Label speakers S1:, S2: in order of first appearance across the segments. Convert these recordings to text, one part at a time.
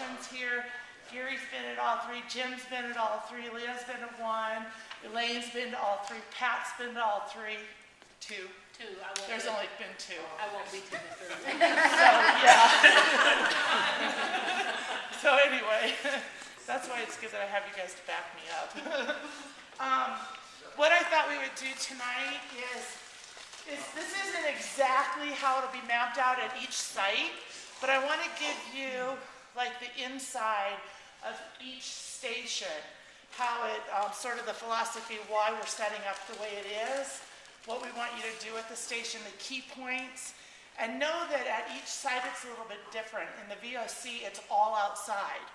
S1: veterans here. Gary's been at all three, Jim's been at all three, Leah's been at one, Elaine's been to all three, Pat's been to all three. Two. There's only been two.
S2: I won't be to the third.
S1: So, yeah. So anyway, that's why it's good that I have you guys to back me up. What I thought we would do tonight is this isn't exactly how it'll be mapped out at each site, but I want to give you like the inside of each station, how it, sort of the philosophy, why we're setting up the way it is, what we want you to do at the station, the key points, and know that at each site it's a little bit different. In the VOC, it's all outside.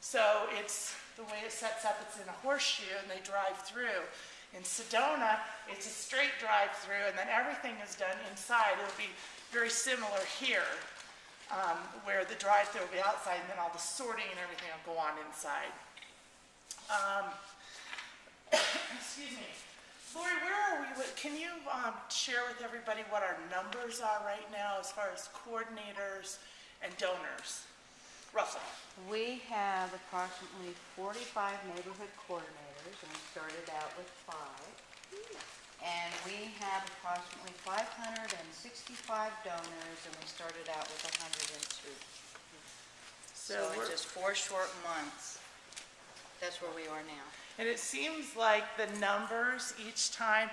S1: So it's the way it sets up, it's in a horseshoe and they drive through. In Sedona, it's a straight drive-through, and then everything is done inside. It'll be very similar here, where the drive-through will be outside, and then all the sorting and everything will go on inside. Excuse me. Lori, where are we? Can you share with everybody what our numbers are right now as far as coordinators and donors, roughly?
S3: We have approximately 45 neighborhood coordinators, and we started out with 5. And we have approximately 565 donors, and we started out with 102. So in just 4 short months, that's where we are now.
S1: And it seems like the numbers each time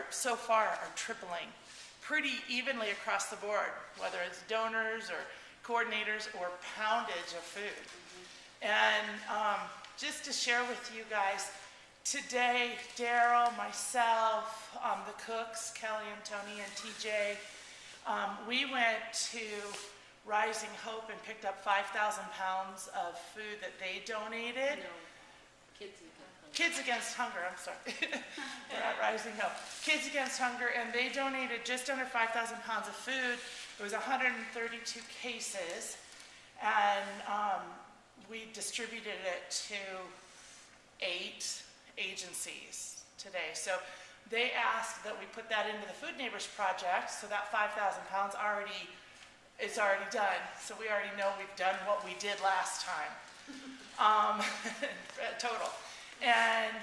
S1: so far are tripling pretty evenly across the board, whether it's donors or coordinators or poundage of food. And just to share with you guys, today, Daryl, myself, the cooks, Kelly and Tony and TJ, we went to Rising Hope and picked up 5,000 pounds of food that they donated.
S2: No,
S1: Kids Against Hunger, I'm sorry. We're at Rising Hope. Kids Against Hunger, and they donated just under 5,000 pounds of food. It was 132 cases, and we distributed it to 8 agencies today. So they asked that we put that into the Food Neighbors Project, so that 5,000 pounds is already done. So we already know we've done what we did last time, total. And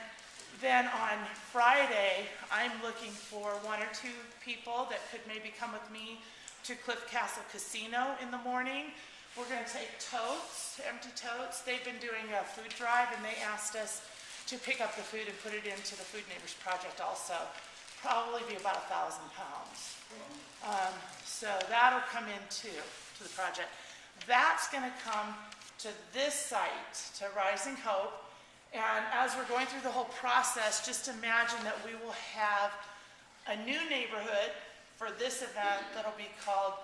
S1: then on Friday, I'm looking for 1 or 2 people that could maybe come with me to Cliff Castle Casino in the morning. We're going to take totes, empty totes. They've been doing a food drive, and they asked us to pick up the food and put it into the Food Neighbors Project also. Probably be about 1,000 pounds. So that'll come into the project. That's going to come to this site, to Rising Hope. And as we're going through the whole process, just imagine that we will have a new neighborhood for this event that'll be called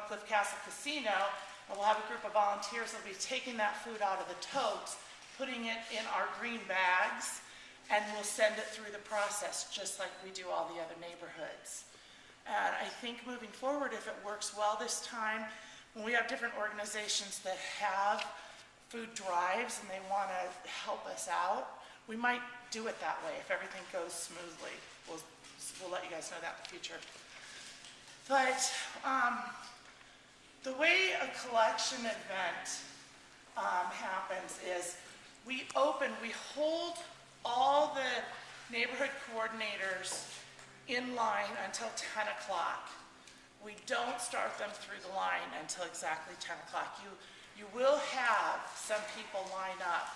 S1: Cliff Castle Casino, and we'll have a group of volunteers that'll be taking that food out of the totes, putting it in our green bags, and we'll send it through the process just like we do all the other neighborhoods. And I think moving forward, if it works well this time, when we have different organizations that have food drives and they want to help us out, we might do it that way if everything goes smoothly. We'll let you guys know that in the future. But the way a collection event happens is we hold all the neighborhood coordinators in line until 10 o'clock. We don't start them through the line until exactly 10 o'clock. You will have some people line up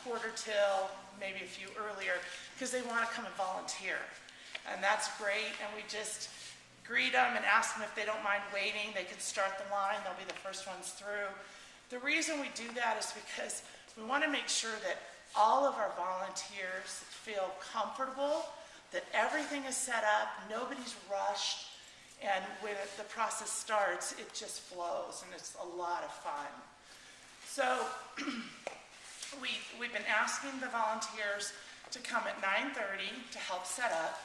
S1: quarter till, maybe a few earlier, because they want to come and volunteer. And that's great, and we just greet them and ask them if they don't mind waiting. They can start the line, they'll be the first ones through. The reason we do that is because we want to make sure that all of our volunteers feel comfortable, that everything is set up, nobody's rushed, and when the process starts, it just flows, and it's a lot of fun. So we've been asking the volunteers to come at 9:30 to help set up.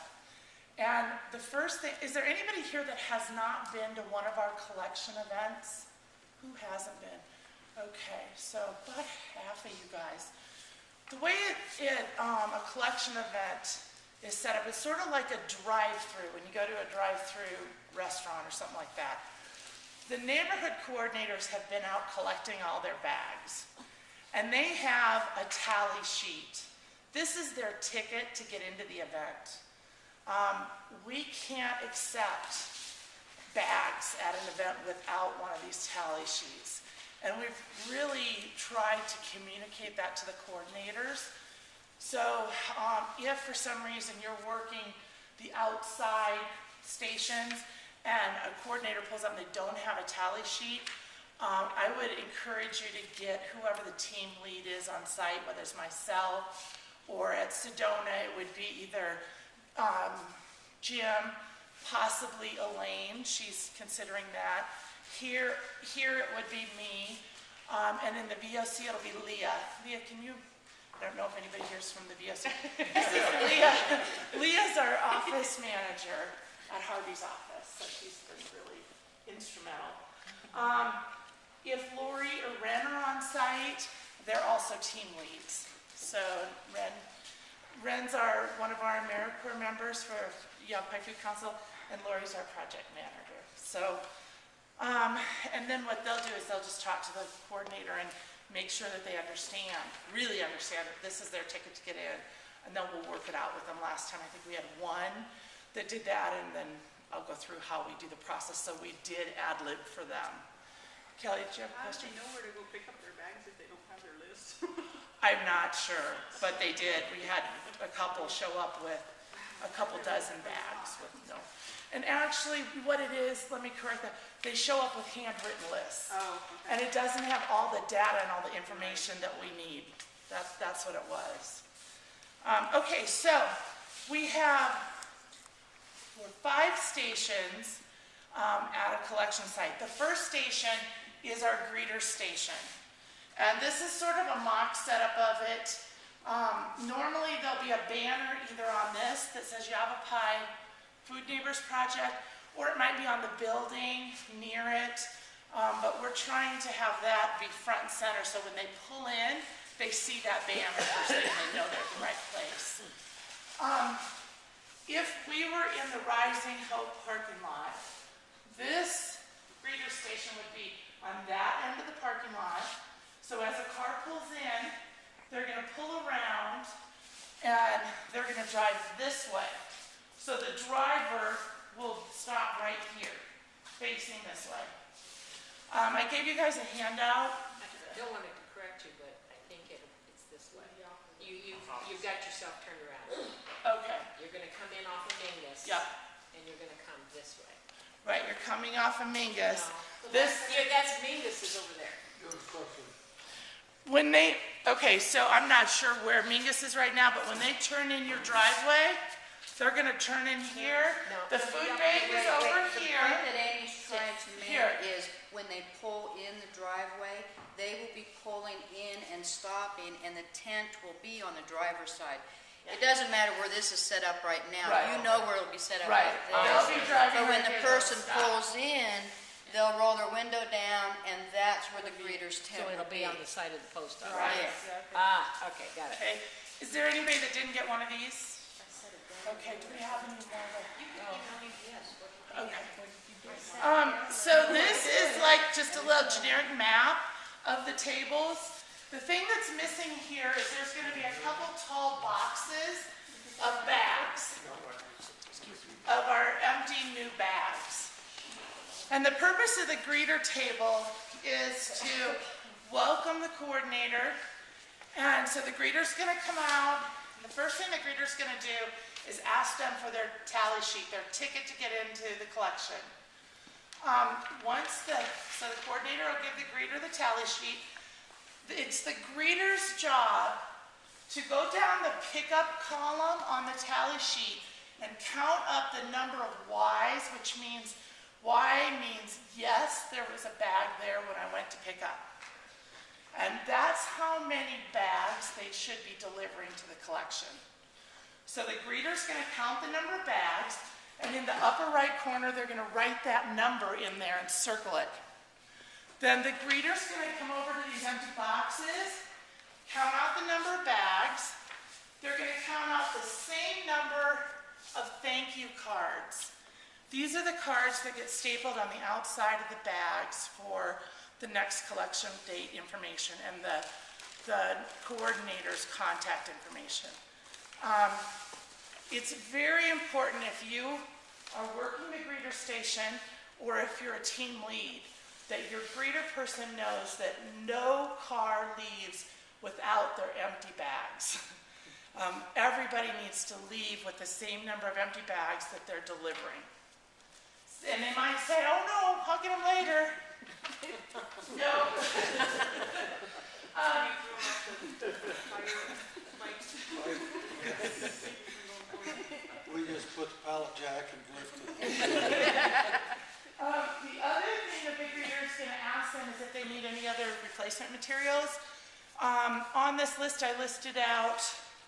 S1: And the first thing, is there anybody here that has not been to one of our collection events? Who hasn't been? Okay, so about half of you guys. The way a collection event is set up, it's sort of like a drive-through, when you go to a drive-through restaurant or something like that. the neighborhood coordinators have been out collecting all their bags, and they have a tally sheet. This is their ticket to get into the event. We can't accept bags at an event without one of these tally sheets. And we've really tried to communicate that to the coordinators. So if for some reason you're working the outside stations and a coordinator pulls up and they don't have a tally sheet, I would encourage you to get whoever the team lead is on site, whether it's myself or at Sedona, it would be either Jim, possibly Elaine, she's considering that. Here it would be me, and in the VOC it'll be Leah. Leah, can you, I don't know if anybody here's from the VOC. This is Leah. Leah's our office manager at Harvey's office, so she's been really instrumental. If Lori or Ren are on site, they're also team leads. So Ren's one of our AmeriCorps members for Yavapai Food Council, and Lori's our project manager. So, and then what they'll do is they'll just talk to the coordinator and make sure that they really understand that this is their ticket to get in, and then we'll work it out with them. Last time I think we had one that did that, and then I'll go through how we do the process. So we did ad-lib for them. Kelly, did you have a question?
S4: How do they know where to go pick up their bags if they don't have their list?
S1: I'm not sure, but they did. We had a couple show up with a couple dozen bags with no. And actually, what it is, let me correct that, they show up with handwritten lists.
S4: Oh, okay.
S1: And it doesn't have all the data and all the information that we need. That's what it was. Okay, so we have 5 stations at a collection site. The first station is our greeter station. And this is sort of a mock setup of it. Normally there'll be a banner either on this that says Yavapai Food Neighbors Project, or it might be on the building near it. But we're trying to have that be front and center so when they pull in, they see that banner first thing and they know they're at the right place. If we were in the Rising Hope parking lot, this greeter station would be on that end of the parking lot. So as a car pulls in, they're going to pull around and they're going to drive this way. So the driver will stop right here, facing this way. I gave you guys a handout.
S2: I don't want to correct you, but I think it's this way. You've got yourself turned around.
S1: Okay.
S2: You're going to come in off of Mingus.
S1: Yep.
S2: And you're going to come this way.
S1: Right, you're coming off of Mingus.
S2: No.
S1: This,
S2: That's Mingus is over there.
S1: okay, so I'm not sure where Mingus is right now, but when they turn in your driveway, they're gonna turn in here.
S2: No.
S1: The food bank is over
S3: The
S1: here.
S3: point that Amy's trying to
S1: Here.
S3: make is when they pull in the driveway, they will be pulling in and stopping, and the tent will be on the driver's side. It doesn't matter where this is set up right now.
S1: Right.
S3: You know where it'll be set up
S1: Right.
S3: right
S1: They'll
S3: there.
S1: be driving
S3: But when
S1: right
S3: the
S1: here,
S3: person
S1: they'll stop.
S3: pulls in, they'll roll their window down, and that's where the greeter's tent
S2: So it'll
S3: will
S2: be on the side of the post office.
S1: Right.
S2: Ah, okay, got it.
S1: Okay, is there anybody that didn't get one of these? Okay, do we have any more? Okay. So this is like just a little generic map of the tables. The thing that's missing here is there's going to be a couple tall boxes of bags, of our empty new bags. And the purpose of the greeter table is to welcome the coordinator. And so the greeter's going to come out. The first thing the greeter's going to do is ask them for their tally sheet, their ticket to get into the collection. So the coordinator will give the greeter the tally sheet. It's the greeter's job to go down the pickup column on the tally sheet and count up the number of Y's, which means Y means yes, there was a bag there when I went to pick up. And that's how many bags they should be delivering to the collection. So the greeter's going to count the number of bags, and in the upper right corner, they're going to write that number in there and circle it. Then the greeter's going to come over to these empty boxes, count out the number of bags. They're going to count out the same number of thank you cards. These are the cards that get stapled on the outside of the bags for the next collection date information and the coordinator's contact information. It's very important if you are working the greeter station or if you're a team lead, that your greeter person knows that no car leaves without their empty bags. Everybody needs to leave with the same number of empty bags that they're delivering. And they might say, oh no, I'll get them later. No.
S5: We just put the pallet jack and lift it.
S1: The other thing the big reader is going to ask them is if they need any other replacement materials. On this list I listed out,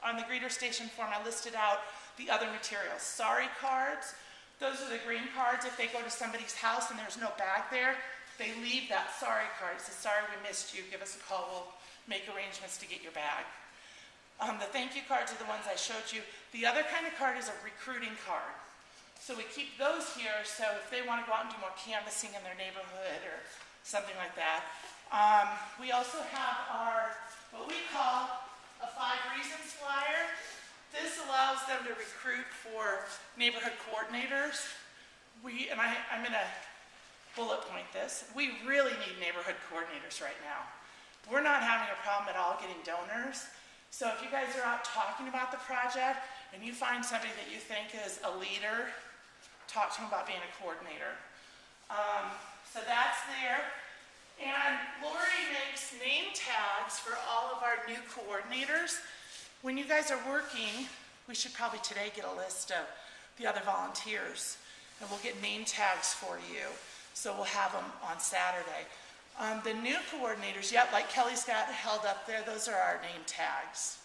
S1: on the greeter station form, I listed out the other materials. Sorry cards, those are the green cards. If they go to somebody's house and there's no bag there, they leave that sorry card. It says, sorry we missed you, give us a call, we'll make arrangements to get your bag. The thank you cards are the ones I showed you. The other kind of card is a recruiting card. So we keep those here, so if they want to go out and do more canvassing in their neighborhood or something like that. We also have our, what we call a 5 reasons flyer. This allows them to recruit for neighborhood coordinators. I'm going to bullet point this. We really need neighborhood coordinators right now. We're not having a problem at all getting donors. So if you guys are out talking about the project and you find somebody that you think is a leader, talk to them about being a coordinator. So that's there. And Lori makes name tags for all of our new coordinators. When you guys are working, we should probably today get a list of the other volunteers and we'll get name tags for you. So we'll have them on Saturday. The new coordinators, yep, like Kelly's got held up there, those are our name tags.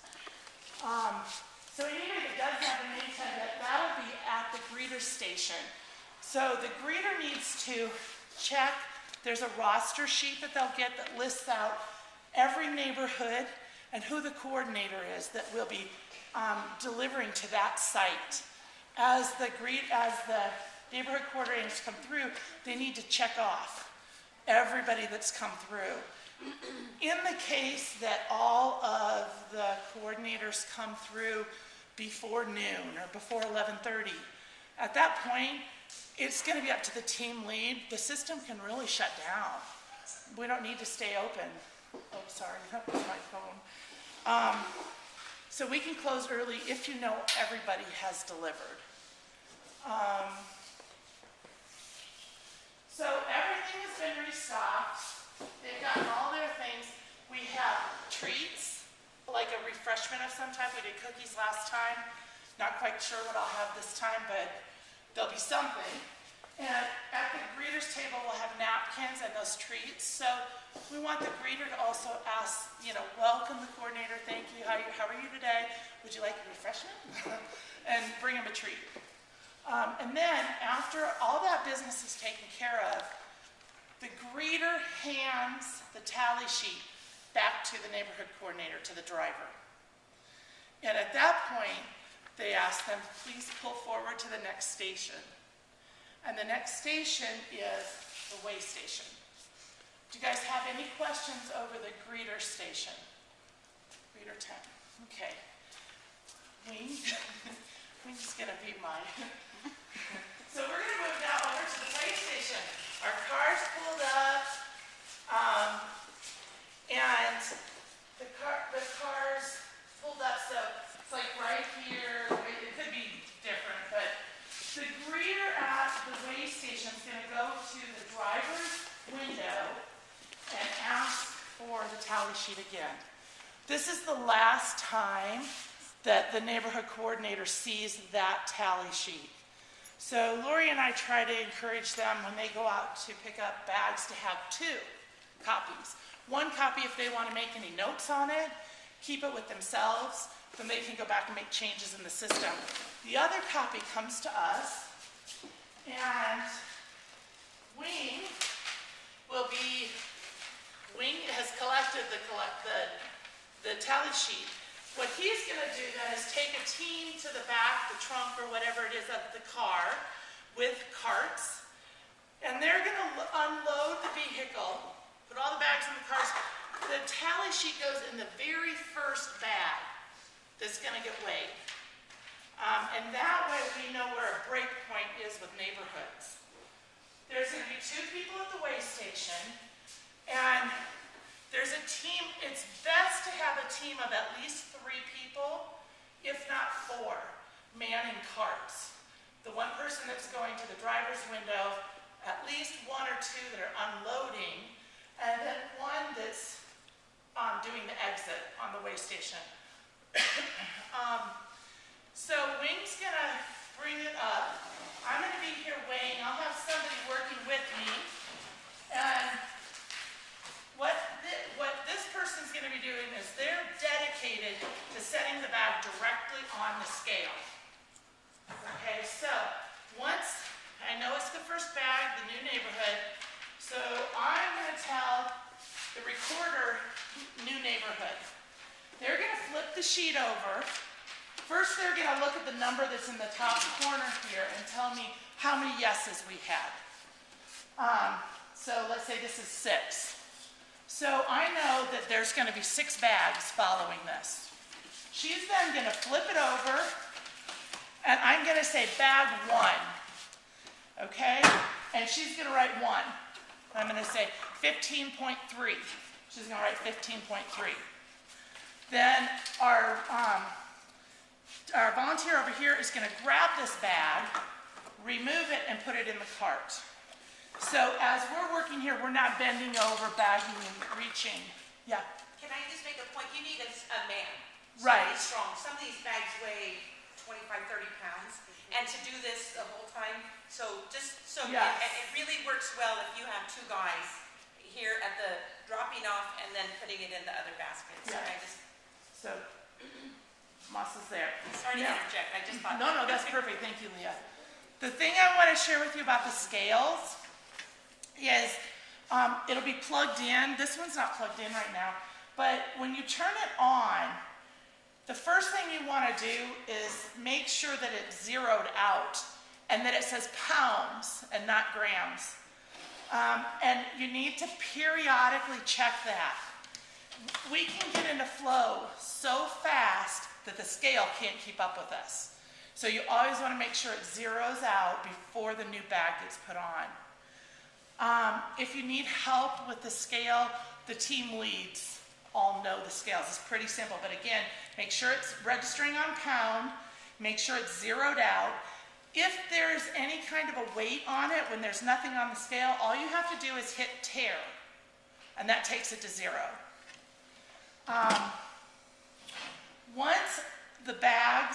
S1: So anybody that doesn't have a name tag, that'll be at the greeter station. So the greeter needs to check, there's a roster sheet that they'll get that lists out every neighborhood and who the coordinator is that will be delivering to that site. As the neighborhood coordinators come through, they need to check off everybody that's come through. In the case that all of the coordinators come through before noon or before 11:30, at that point, it's going to be up to the team lead. The system can really shut down. We don't need to stay open. Oh, sorry, that was my phone. So we can close early if you know everybody has delivered. So everything has been restocked. They've gotten all their things. We have treats, like a refreshment of some type. We did cookies last time. Not quite sure what I'll have this time, but there'll be something. And at the greeter's table, we'll have napkins and those treats. So we want the greeter to also ask, welcome the coordinator, thank you, how are you today? Would you like a refreshment? And bring them a treat. And then after all that business is taken care of, the greeter hands the tally sheet back to the neighborhood coordinator, to the driver. And at that point, they ask them, please pull forward to the next station. And the next station is the weigh station. Do you guys have any questions over the greeter station? Greeter 10. Okay. Wing's gonna be mine. So we're going to move now over to the weigh station. Our car's pulled up, and the car's pulled up, so it's like right here. It could be different, but the greeter at the weigh station is going to go to the driver's window and ask for the tally sheet again. This is the last time that the neighborhood coordinator sees that tally sheet. So Lori and I try to encourage them when they go out to pick up bags to have 2 copies. 1 copy if they want to make any notes on it, keep it with themselves, then they can go back and make changes in the system. The other copy comes to us, and Wing has collected the tally sheet. What he's going to do then is take a team to the back, the trunk, or whatever it is of the car, with carts, and they're gonna unload the vehicle, put all the bags in the cars. The tally sheet goes in the very first bag that's gonna get weighed. And that way we know where a break point is with neighborhoods. There's gonna be 2 people at the weigh station, and there's a team. It's best to have a team of at least 3 people, if not 4, manning carts. The one person that's going to the driver's window, at least 1 or 2 that are unloading, and then one that's doing the exit on the weigh station. So Wing's gonna bring it up. I'm gonna be here weighing. I'll have somebody working with me. And what this person's gonna be doing is they're dedicated to setting the bag directly on the scale. Okay, so once, I know it's the first bag, the new neighborhood, so I'm gonna tell the recorder, new neighborhood. They're gonna flip the sheet over. First, they're gonna look at the number that's in the top corner here and tell me how many yeses we had. So let's say this is 6. So I know that there's gonna be 6 bags following this. She's then gonna flip it over, and I'm gonna say bag 1, okay? And she's gonna write 1. I'm gonna say 15.3. She's gonna write 15.3. Then our volunteer over here is gonna grab this bag, remove it, and put it in the cart. So as we're working here, we're not bending over, bagging, and reaching. Yeah,
S6: Can I just make a point? You need a man.
S1: Right.
S6: Somebody strong. Some of these bags weigh 25, 30 pounds. And to do this the whole time,
S1: Yes.
S6: it really works well if you have 2 guys here at the dropping off and then putting it in the other baskets.
S1: Yeah. So Moss is there.
S6: Sorry to
S1: Now-
S6: interject, I just thought.
S1: No, that's perfect. Thank you, Leah. The thing I want to share with you about the scales is it'll be plugged in. This one's not plugged in right now, but when you turn it on, the first thing you want to do is make sure that it's zeroed out and that it says pounds and not grams. And you need to periodically check that. We can get into flow so fast that the scale can't keep up with us. So you always want to make sure it zeroes out before the new bag gets put on. If you need help with the scale, the team leads all know the scales. It's pretty simple, but again, make sure it's registering on pound, make sure it's zeroed out. If there's any kind of a weight on it when there's nothing on the scale, all you have to do is hit tear, and that takes it to 0. Once the bag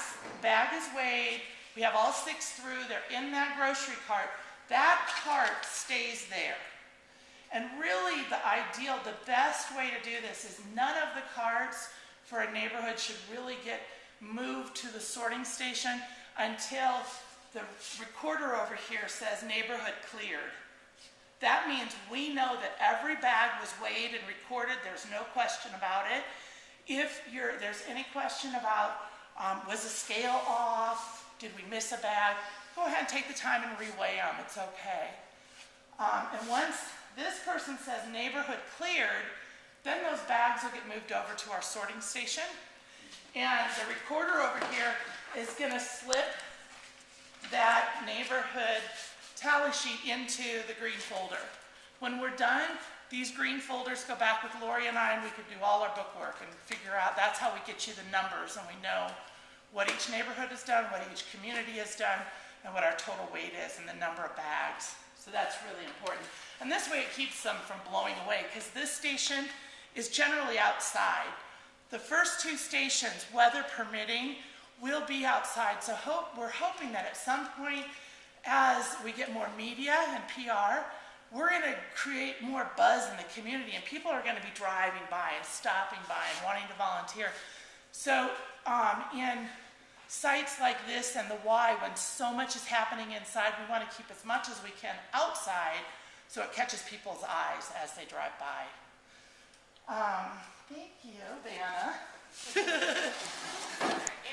S1: is weighed, we have all 6 through, they're in that grocery cart, that cart stays there. And really the best way to do this is none of the carts for a neighborhood should really get moved to the sorting station until the recorder over here says neighborhood cleared. That means we know that every bag was weighed and recorded, there's no question about it. If there's any question about was the scale off, did we miss a bag, go ahead and take the time and reweigh them, it's okay. And once this person says neighborhood cleared, then those bags will get moved over to our sorting station. And the recorder over here is gonna slip that neighborhood tally sheet into the green folder. When we're done, these green folders go back with Lori and I, and we can do all our bookwork and figure out, that's how we get you the numbers, and we know what each neighborhood has done, what each community has done, and what our total weight is and the number of bags. So that's really important. And this way it keeps them from blowing away, because this station is generally outside. The first 2 stations, weather permitting, will be outside. So we're hoping that at some point, as we get more media and PR, we're going to create more buzz in the community, and people are going to be driving by and stopping by and wanting to volunteer. So in sites like this and the Y, when so much is happening inside, we want to keep as much as we can outside so it catches people's eyes as they drive by. Thank you, Vanna.